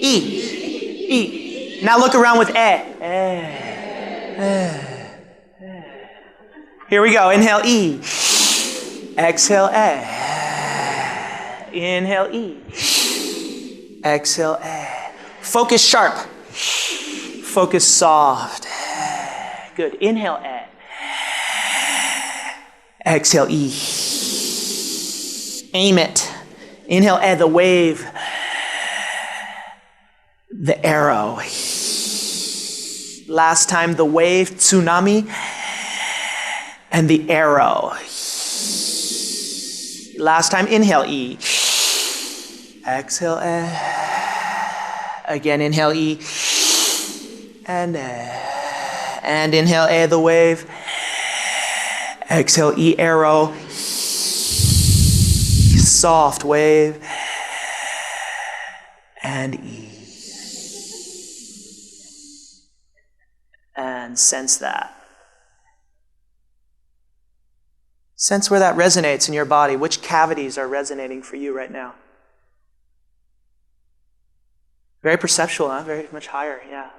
E. E. Now look around with Here we go. Inhale E. Exhale Inhale E. Exhale Focus sharp. Focus soft. Good. Inhale Exhale E. Aim it. Inhale the wave. The arrow. Last time, the wave, tsunami, and the arrow. Last time, inhale E. Exhale Again, inhale E. And inhale the wave. Exhale E, arrow. Soft wave. And E. And sense that. Sense where that resonates in your body. Which cavities are resonating for you right now? Very perceptual, huh? Very much higher, yeah.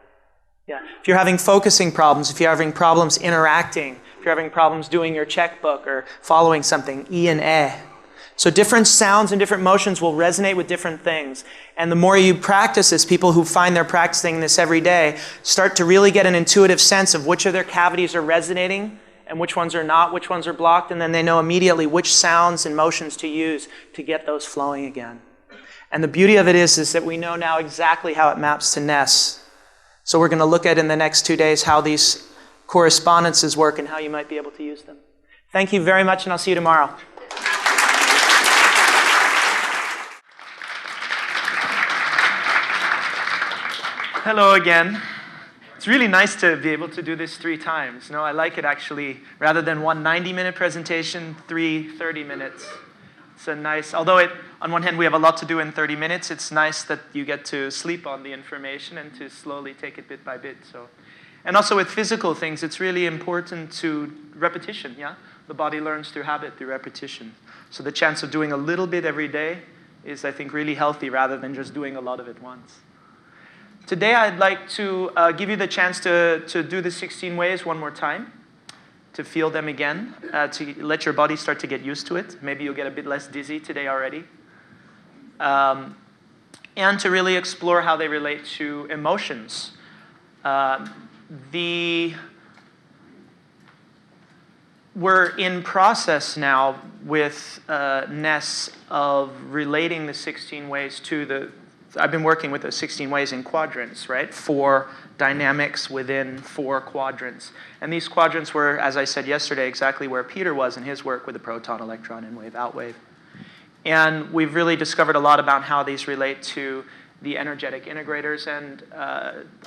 If you're having focusing problems, if you're having problems interacting, if you're having problems doing your checkbook or following something, E and E. So different sounds and different motions will resonate with different things. And the more you practice this, people who find they're practicing this every day start to really get an intuitive sense of which of their cavities are resonating and which ones are not, which ones are blocked, and then they know immediately which sounds and motions to use to get those flowing again. And the beauty of it is that we know now exactly how it maps to Ness. So we're going to look at in the next 2 days how these correspondences work and how you might be able to use them. Thank you very much, and I'll see you tomorrow. Hello again. It's really nice to be able to do this 3 times. No, I like it actually. Rather than one 90-minute presentation, 3 30 minutes. It's a nice, although on one hand we have a lot to do in 30 minutes, it's nice that you get to sleep on the information and to slowly take it bit by bit. So, and also with physical things, it's really important to repetition, yeah? The body learns through habit, through repetition. So the chance of doing a little bit every day is, I think, really healthy rather than just doing a lot of it once. Today I'd like to give you the chance to do the 16 ways one more time, to feel them again, to let your body start to get used to it. Maybe you'll get a bit less dizzy today already. And to really explore how they relate to emotions. We're in process now with Ness of relating the 16 ways to I've been working with the 16 ways in quadrants, right? 4 dynamics within 4 quadrants. And these quadrants were, as I said yesterday, exactly where Peter was in his work with the proton, electron, in wave, out wave. And we've really discovered a lot about how these relate to the energetic integrators and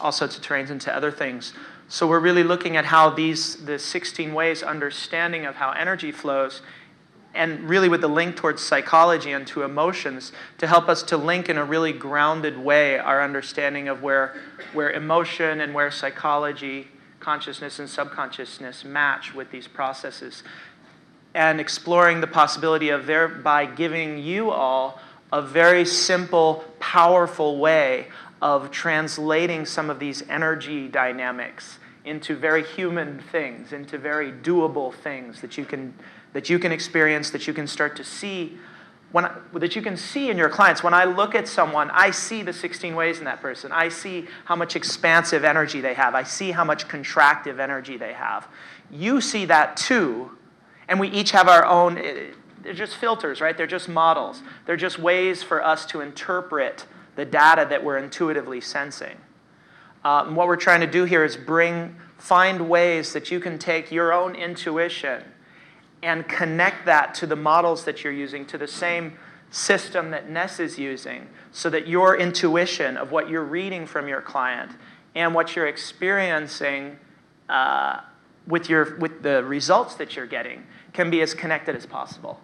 also to terrains and to other things. So we're really looking at how the 16 ways understanding of how energy flows, and really with the link towards psychology and to emotions, to help us to link in a really grounded way our understanding of where emotion and where psychology, consciousness and subconsciousness match with these processes. And exploring the possibility of thereby giving you all a very simple, powerful way of translating some of these energy dynamics into very human things, into very doable things that you can experience, that you can start to see, that you can see in your clients. When I look at someone, I see the 16 ways in that person. I see how much expansive energy they have. I see how much contractive energy they have. You see that too, and we each have our own. They're just filters, right? They're just models. They're just ways for us to interpret the data that we're intuitively sensing. And what we're trying to do here is find ways that you can take your own intuition and connect that to the models that you're using, to the same system that Ness is using, so that your intuition of what you're reading from your client and what you're experiencing with the results that you're getting can be as connected as possible.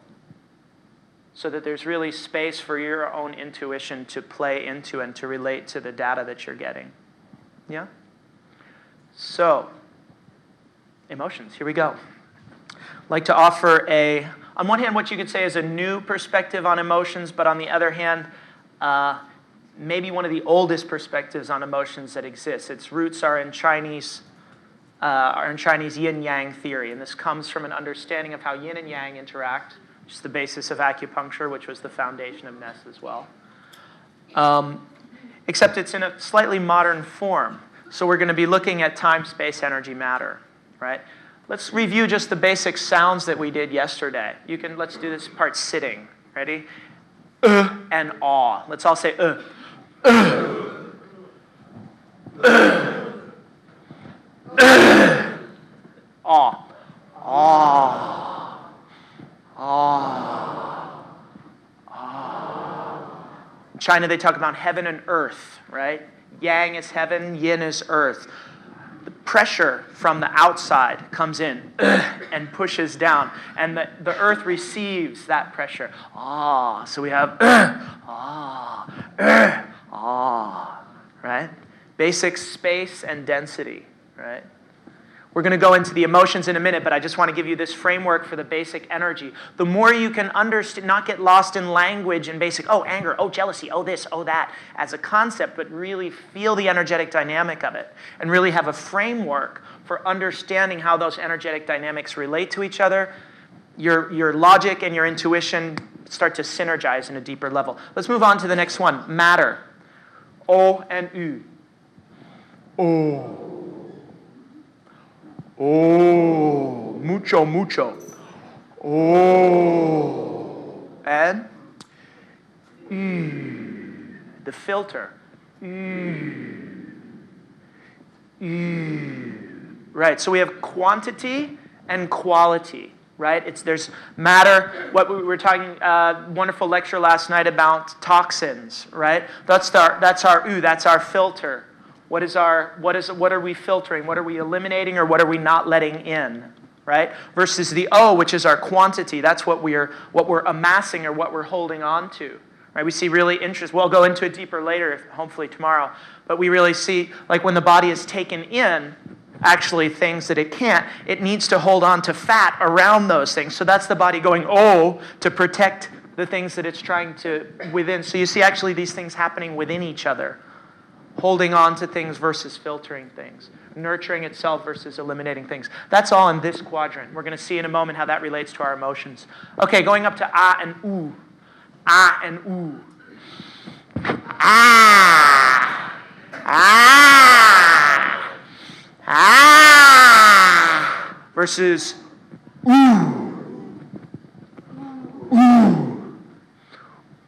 So that there's really space for your own intuition to play into and to relate to the data that you're getting. Yeah? So, emotions, here we go. Like to offer on one hand, what you could say is a new perspective on emotions, but on the other hand, maybe one of the oldest perspectives on emotions that exists. Its roots are in Chinese yin-yang theory, and this comes from an understanding of how yin and yang interact, which is the basis of acupuncture, which was the foundation of Ness as well. Except it's in a slightly modern form. So we're going to be looking at time, space, energy, matter, right? Let's review just the basic sounds that we did yesterday. Let's do this part sitting. Ready? And awe. Let's all say awe. Awe. Awe. Awe. In China, they talk about heaven and earth, right? Yang is heaven, yin is earth. The pressure from the outside comes in and pushes down, and the earth receives that pressure. Ah, so we have right? Basic space and density, right? We're going to go into the emotions in a minute, but I just want to give you this framework for the basic energy. The more you can understand, not get lost in language and basic, oh, anger, oh, jealousy, oh, this, oh, that, as a concept, but really feel the energetic dynamic of it and really have a framework for understanding how those energetic dynamics relate to each other. Your logic and your intuition start to synergize in a deeper level. Let's move on to the next one, matter. O and U. O. Oh, mucho, mucho. Oh, and the filter. Right, so we have quantity and quality, right? There's matter. What we were talking, wonderful lecture last night about toxins, right? That's our filter. What are we filtering? What are we eliminating, or what are we not letting in, right? Versus the O, which is our quantity. That's what we're amassing or what we're holding on to, right? We see really interest. We'll go into it deeper later, hopefully tomorrow. But we really see, like when the body is taken in, actually things that it can't, it needs to hold on to fat around those things. So that's the body going O to protect the things that it's trying to within. So you see actually these things happening within each other. Holding on to things versus filtering things. Nurturing itself versus eliminating things. That's all in this quadrant. We're going to see in a moment how that relates to our emotions. Okay, going up to A and U. A and U. Ah. Ah. Ah. Versus ooh. Ooh.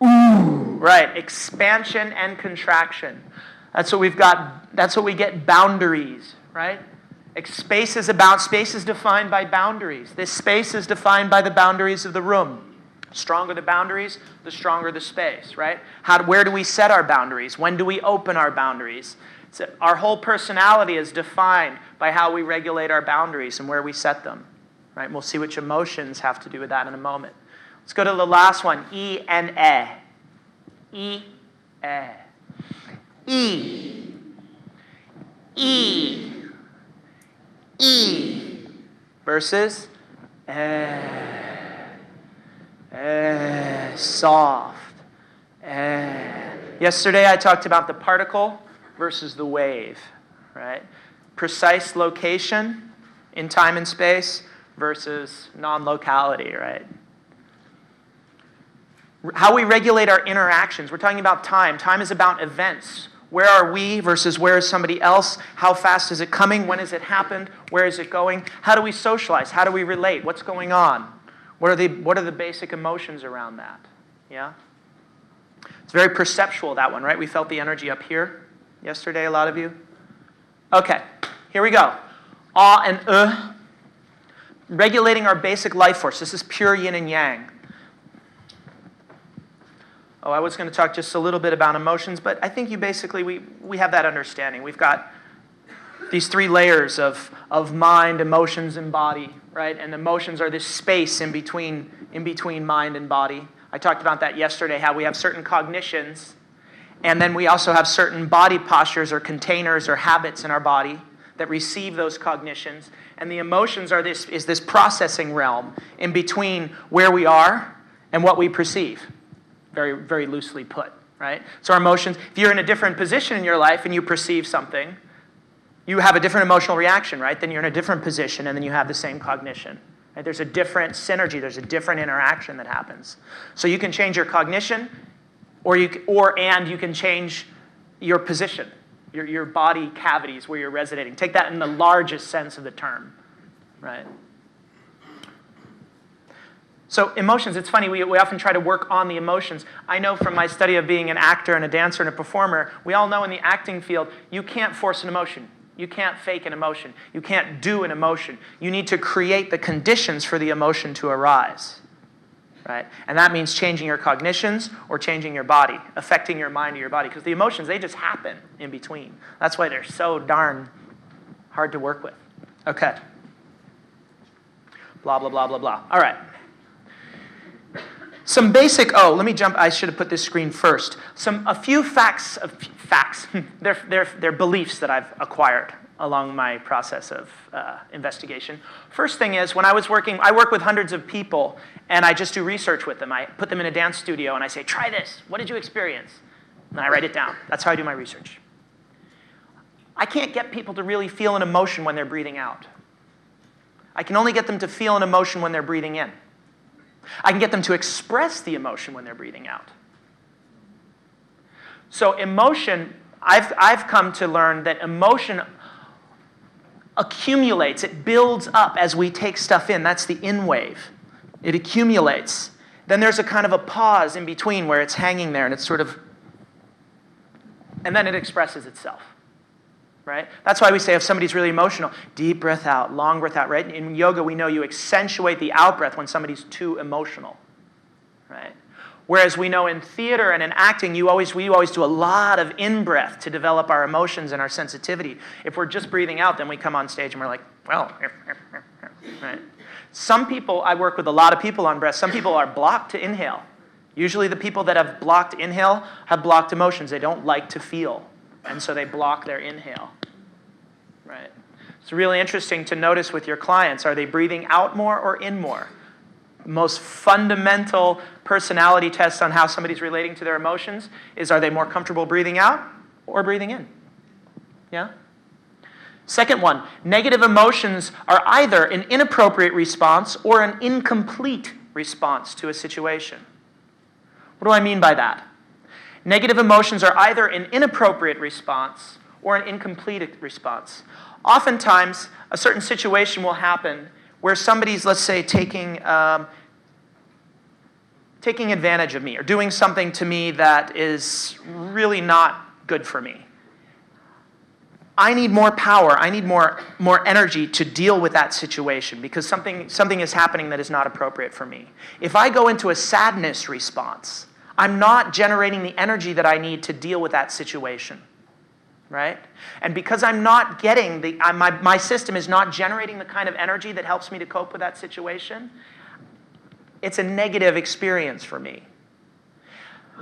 Ooh. Right, expansion and contraction. That's what we've got. That's what we get, boundaries, right? Space is defined by boundaries. This space is defined by the boundaries of the room. Stronger the boundaries, the stronger the space, right? Where do we set our boundaries? When do we open our boundaries? Our whole personality is defined by how we regulate our boundaries and where we set them, right? And we'll see which emotions have to do with that in a moment. Let's go to the last one, E and E. E, E. E, E, E, versus soft. Yesterday I talked about the particle versus the wave, right? Precise location in time and space versus non-locality, right? How we regulate our interactions. We're talking about time. Time is about events. Where are we versus where is somebody else? How fast is it coming? When has it happened? Where is it going? How do we socialize? How do we relate? What's going on? What are the basic emotions around that? Yeah? It's very perceptual, that one, right? We felt the energy up here yesterday, a lot of you. Okay, here we go. A and regulating our basic life force. This is pure yin and yang. Oh, I was going to talk just a little bit about emotions, but I think we have that understanding. We've got these three layers of mind, emotions, and body, right? And emotions are this space in between mind and body. I talked about that yesterday, how we have certain cognitions, and then we also have certain body postures or containers or habits in our body that receive those cognitions. And the emotions are this processing realm in between where we are and what we perceive. Very, very loosely put, right? So our emotions, if you're in a different position in your life and you perceive something, you have a different emotional reaction, right? Then you're in a different position and then you have the same cognition. Right? There's a different synergy. There's a different interaction that happens. So you can change your cognition and you can change your position, your body cavities where you're resonating. Take that in the largest sense of the term, right? So emotions, it's funny, we often try to work on the emotions. I know from my study of being an actor and a dancer and a performer, we all know in the acting field, you can't force an emotion. You can't fake an emotion. You can't do an emotion. You need to create the conditions for the emotion to arise, right? And that means changing your cognitions or changing your body, affecting your mind or your body, because the emotions, they just happen in between. That's why they're so darn hard to work with. Okay. Blah, blah, blah, blah, blah. All right. Some basic, let me jump, I should have put this screen first. A few facts, they're beliefs that I've acquired along my process of investigation. First thing is, when I work with hundreds of people, and I just do research with them. I put them in a dance studio, and I say, try this. What did you experience? And I write it down. That's how I do my research. I can't get people to really feel an emotion when they're breathing out. I can only get them to feel an emotion when they're breathing in. I can get them to express the emotion when they're breathing out. So emotion, I've come to learn that emotion accumulates, it builds up as we take stuff in. That's the in wave. It accumulates. Then there's a kind of a pause in between where it's hanging there and it's sort of, and then it expresses itself. Right? That's why we say if somebody's really emotional, deep breath out, long breath out, right? In yoga, we know you accentuate the out-breath when somebody's too emotional, right? Whereas we know in theater and in acting, we always do a lot of in-breath to develop our emotions and our sensitivity. If we're just breathing out, then we come on stage and we're like, well, right? Some people, I work with a lot of people on breath, some people are blocked to inhale. Usually the people that have blocked inhale have blocked emotions. They don't like to feel. And so they block their inhale, right? It's really interesting to notice with your clients, are they breathing out more or in more? Most fundamental personality test on how somebody's relating to their emotions is, are they more comfortable breathing out or breathing in? Yeah? Second one, negative emotions are either an inappropriate response or an incomplete response to a situation. What do I mean by that? Negative emotions are either an inappropriate response or an incomplete response. Oftentimes, a certain situation will happen where somebody's, let's say, taking advantage of me or doing something to me that is really not good for me. I need more power. I need more energy to deal with that situation because something is happening that is not appropriate for me. If I go into a sadness response, I'm not generating the energy that I need to deal with that situation, right? And because I'm not getting my system is not generating the kind of energy that helps me to cope with that situation, it's a negative experience for me.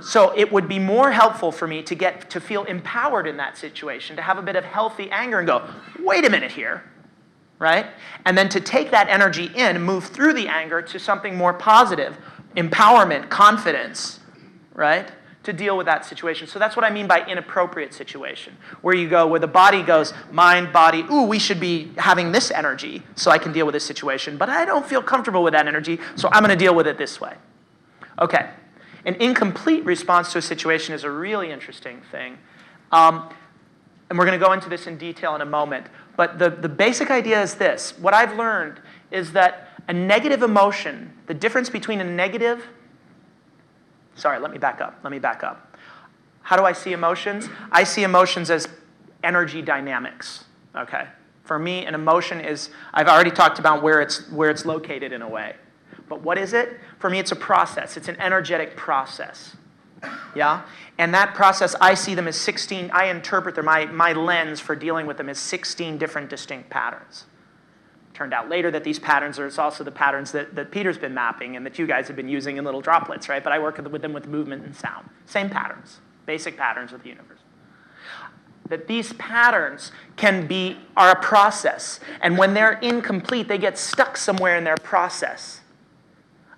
So it would be more helpful for me to feel empowered in that situation, to have a bit of healthy anger and go, wait a minute here, right? And then to take that energy in and move through the anger to something more positive, empowerment, confidence, right? To deal with that situation. So that's what I mean by inappropriate situation, where the body goes, mind, body, ooh, we should be having this energy so I can deal with this situation, but I don't feel comfortable with that energy, so I'm going to deal with it this way. Okay. An incomplete response to a situation is a really interesting thing. And we're going to go into this in detail in a moment. But the basic idea is this. What I've learned is that a negative emotion, the difference between a negative... Sorry, let me back up. How do I see emotions? I see emotions as energy dynamics. Okay. For me, an emotion is, I've already talked about where it's located in a way. But what is it? For me, it's a process. It's an energetic process. Yeah? And that process, I see them as 16, I interpret them, my lens for dealing with them is 16 different distinct patterns. Turned out later that these patterns are also the patterns that Peter's been mapping and that you guys have been using in little droplets, right? But I work with them with movement and sound. Same patterns, basic patterns of the universe. That these patterns are a process. And when they're incomplete, they get stuck somewhere in their process.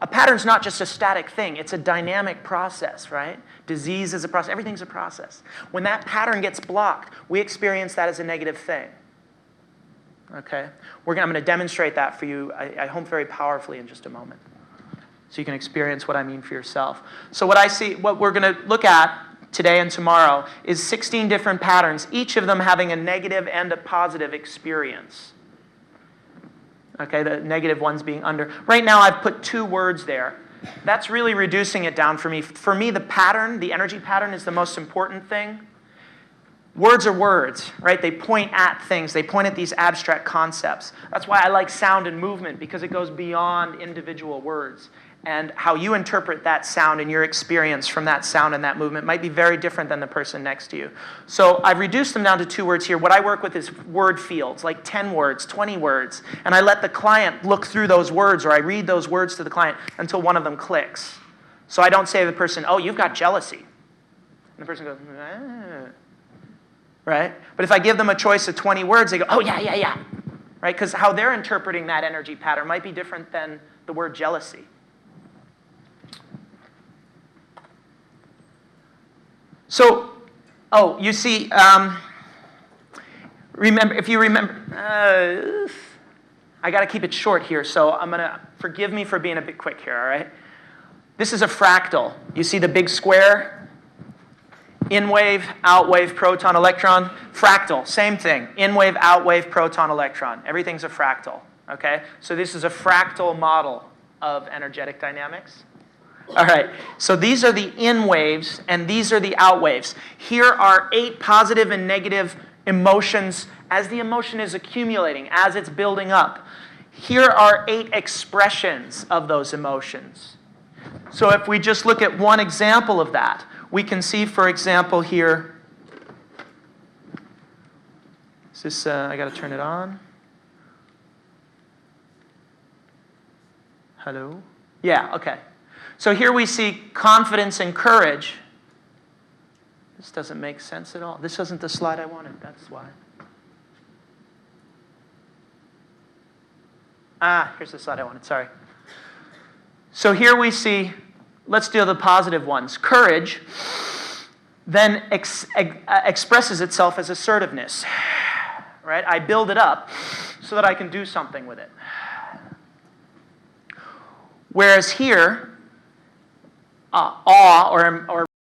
A pattern's not just a static thing. It's a dynamic process, right? Disease is a process. Everything's a process. When that pattern gets blocked, we experience that as a negative thing. Okay? I'm going to demonstrate that for you, I hope, very powerfully in just a moment. So you can experience what I mean for yourself. So what we're going to look at today and tomorrow is 16 different patterns, each of them having a negative and a positive experience. Okay, the negative ones being under. Right now I've put 2 words there. That's really reducing it down for me. For me, the pattern, the energy pattern, is the most important thing. Words are words, right? They point at things. They point at these abstract concepts. That's why I like sound and movement, because it goes beyond individual words. And how you interpret that sound and your experience from that sound and that movement might be very different than the person next to you. So I've reduced them down to 2 words here. What I work with is word fields, like 10 words, 20 words. And I let the client look through those words, or I read those words to the client until one of them clicks. So I don't say to the person, oh, you've got jealousy. And the person goes, ah. Right? But if I give them a choice of 20 words, they go, oh, yeah. Right? Because how they're interpreting that energy pattern might be different than the word jealousy. So, you see, if you remember, I got to keep it short here, so forgive me for being a bit quick here, all right? This is a fractal. You see the big square? In wave, out wave, proton, electron. Fractal, same thing. In wave, out wave, proton, electron. Everything's a fractal, okay? So this is a fractal model of energetic dynamics. All right, so these are the in waves, and these are the out waves. Here are 8 positive and negative emotions as the emotion is accumulating, as it's building up. Here are 8 expressions of those emotions. So if we just look at one example of that, we can see, for example, here, is this, I got to turn it on. Hello? Yeah, okay. So here we see confidence and courage. This doesn't make sense at all. This isn't the slide I wanted, that's why. Here's the slide I wanted, sorry. So here we see, let's do the positive ones. Courage then expresses itself as assertiveness, right? I build it up so that I can do something with it. Whereas here, awe or